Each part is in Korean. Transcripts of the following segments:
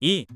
이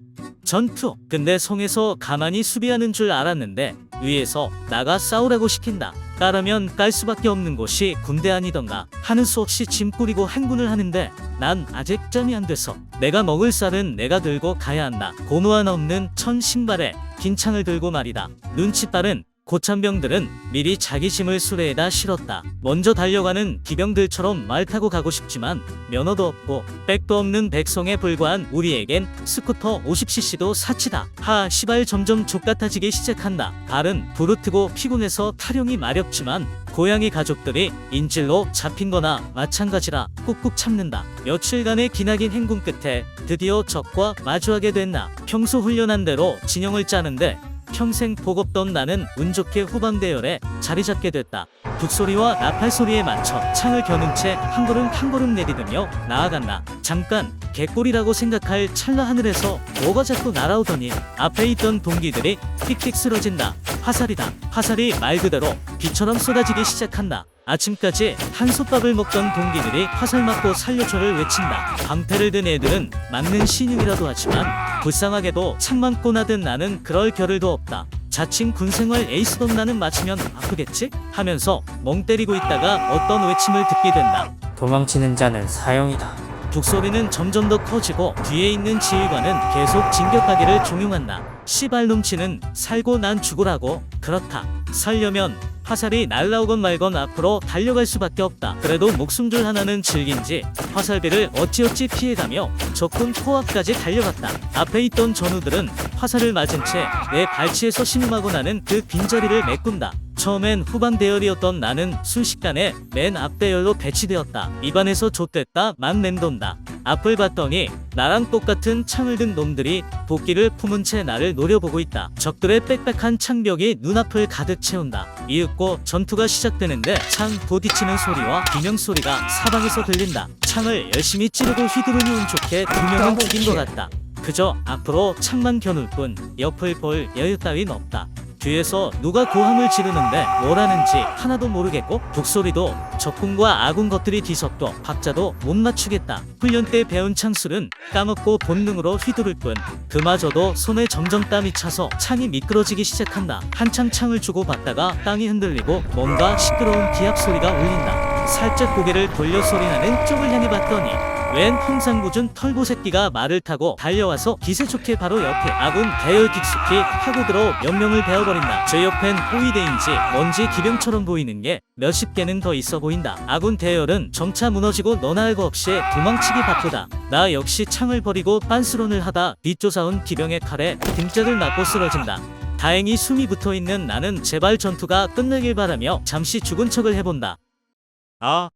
전투. 근데 성에서 가만히 수비하는 줄 알았는데 위에서 나가 싸우라고 시킨다. 까라면 깔 수밖에 없는 곳이 군대 아니던가. 하는 수 없이 짐 꾸리고 행군을 하는데 난 아직 짬이 안 돼서 내가 먹을 쌀은 내가 들고 가야 한다. 고무 하나 없는 천 신발에 긴 창을 들고 말이다. 눈치 빠른 고참병들은 미리 자기 짐을 수레에다 실었다. 먼저 달려가는 기병들처럼 말 타고 가고 싶지만 면허도 없고 백도 없는 백성에 불과한 우리에겐 스쿠터 50cc도 사치다. 시발 점점 족같아지기 시작한다. 발은 부르트고 피곤해서 타령이 마렵지만 고양이 가족들이 인질로 잡힌거나 마찬가지라 꾹꾹 참는다. 며칠간의 기나긴 행군 끝에 드디어 적과 마주하게 됐나. 평소 훈련한 대로 진영을 짜는데 평생 복 없던 나는 운 좋게 후방대열에 자리 잡게 됐다. 북소리와 나팔 소리에 맞춰 창을 겨눈 채 한 걸음 한 걸음 내디디며 나아간다. 잠깐 개꿀이라고 생각할 찰나 하늘에서 뭐가 자꾸 날아오더니 앞에 있던 동기들이 픽픽 쓰러진다. 화살이다. 화살이 말 그대로 비처럼 쏟아지기 시작한다. 아침까지 한솥밥을 먹던 동기들이 화살 맞고 살려줘를 외친다. 방패를 든 애들은 맞는 신용이라도 하지만 불쌍하게도 창만 꼬나든 나는 그럴 겨를도 없다. 자칭 군생활 에이스던 나는 맞으면 아프겠지? 하면서 멍 때리고 있다가 어떤 외침을 듣게 된다. 도망치는 자는 사형이다. 북소리는 점점 더 커지고 뒤에 있는 지휘관은 계속 진격하기를 종용한다. 씨발 놈치는 살고 난 죽으라고. 그렇다. 살려면 화살이 날라오건 말건 앞으로 달려갈 수밖에 없다. 그래도 목숨줄 하나는 즐긴지 화살비를 어찌어찌 피해가며 적군 코앞까지 달려갔다. 앞에 있던 전우들은 화살을 맞은 채 내 발치에서 신음하고 나는 그 빈자리를 메꾼다. 처음엔 후방 대열이었던 나는 순식간에 맨 앞대열로 배치되었다. 입안에서 좆됐다 만 맴돈다. 앞을 봤더니 나랑 똑같은 창을 든 놈들이 도끼를 품은 채 나를 노려보고 있다. 적들의 빽빽한 창벽이 눈앞을 가득 채운다. 이윽고 전투가 시작되는데 창 부딪히는 소리와 비명소리가 사방에서 들린다. 창을 열심히 찌르고 휘두르니 운 좋게 두 명은 죽인 것 같다. 그저 앞으로 창만 겨눌 뿐 옆을 볼 여유 따윈 없다. 뒤에서 누가 고함을 지르는데 뭘 하는지 하나도 모르겠고 북소리도 적군과 아군 것들이 뒤섞여 박자도 못 맞추겠다. 훈련 때 배운 창술은 까먹고 본능으로 휘두를 뿐 그마저도 손에 점점 땀이 차서 창이 미끄러지기 시작한다. 한창 창을 주고 받다가 땅이 흔들리고 뭔가 시끄러운 기합 소리가 울린다. 살짝 고개를 돌려 소리나는 쪽을 향해 봤더니 웬 홍상구준 털보새끼가 말을 타고 달려와서 기세 좋게 바로 옆에 아군 대열 깊숙이 파고들어 몇 명을 베어버린다. 제 옆엔 호위대인지 뭔지 기병처럼 보이는 게 몇십 개는 더 있어 보인다. 아군 대열은 점차 무너지고 너나 할 거 없이 도망치기 바쁘다. 나 역시 창을 버리고 빤스런을 하다 뒷조사온 기병의 칼에 등짝을 맞고 쓰러진다. 다행히 숨이 붙어있는 나는 제발 전투가 끝나길 바라며 잠시 죽은 척을 해본다.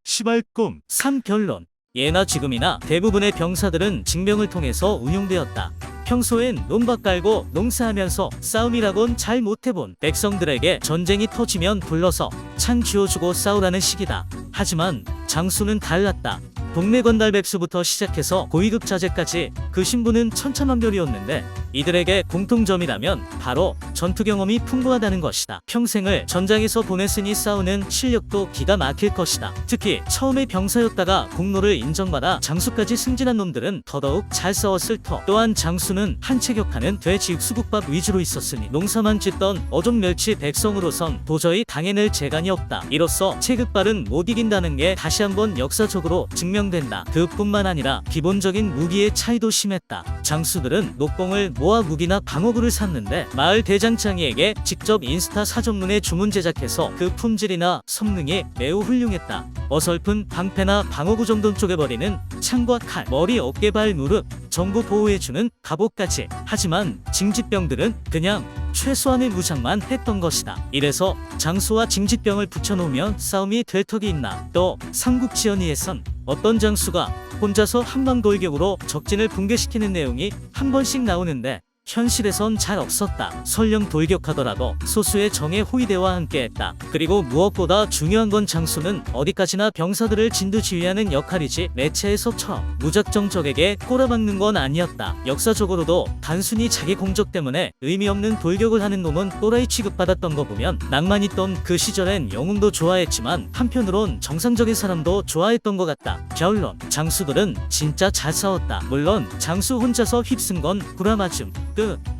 시발 꿈. 3. 결론. 예나 지금이나 대부분의 병사들은 징병을 통해서 운용되었다. 평소엔 논밭 깔고 농사하면서 싸움이라곤 잘 못해본 백성들에게 전쟁이 터지면 불러서 창 쥐어주고 싸우라는 식이다. 하지만 장수는 달랐다. 동네 건달백수부터 시작해서 고위급 자제까지 그 신분은 천차만별이었는데 이들에게 공통점이라면 바로 전투 경험이 풍부하다는 것이다. 평생을 전장에서 보냈으니 싸우는 실력도 기가 막힐 것이다. 특히 처음에 병사였다가 공로를 인정받아 장수까지 승진한 놈들은 더더욱 잘 싸웠을 터. 또한 장수는 한체격하는 돼지 육수국밥 위주로 있었으니 농사만 짓던 어종멸치 백성으로선 도저히 당해낼 재간이 없다. 이로써 체급발은 못 이긴다는 게 다시 한번 역사적으로 된다. 그뿐만 아니라 기본적인 무기의 차이도 심했다. 장수들은 녹봉을 모아 무기나 방어구를 샀는데 마을 대장장이에게 직접 인스타 사전문에 주문 제작해서 그 품질이나 성능이 매우 훌륭했다. 어설픈 방패나 방어구 정도는 쪼개버리는 창과 칼, 머리, 어깨, 발, 무릎 전부 보호해주는 갑옷까지. 하지만 징집병들은 그냥 최소한의 무장만 했던 것이다. 이래서 장수와 징집병을 붙여놓으면 싸움이 될 턱이 있나. 또 삼국지연의에선 어떤 장수가 혼자서 한방 돌격으로 적진을 붕괴시키는 내용이 한 번씩 나오는데 현실에선 잘 없었다. 설령 돌격하더라도 소수의 정예 호위대와 함께했다. 그리고 무엇보다 중요한 건 장수는 어디까지나 병사들을 진두지휘하는 역할이지 매체에서처럼 무작정 적에게 꼬라박는 건 아니었다. 역사적으로도 단순히 자기 공적 때문에 의미 없는 돌격을 하는 놈은 또라이 취급받았던 거 보면 낭만 있던 그 시절엔 영웅도 좋아했지만 한편으론 정상적인 사람도 좋아했던 것 같다. 결론, 장수들은 진짜 잘 싸웠다. 물론 장수 혼자서 휩쓴 건 구라맞음. 끝.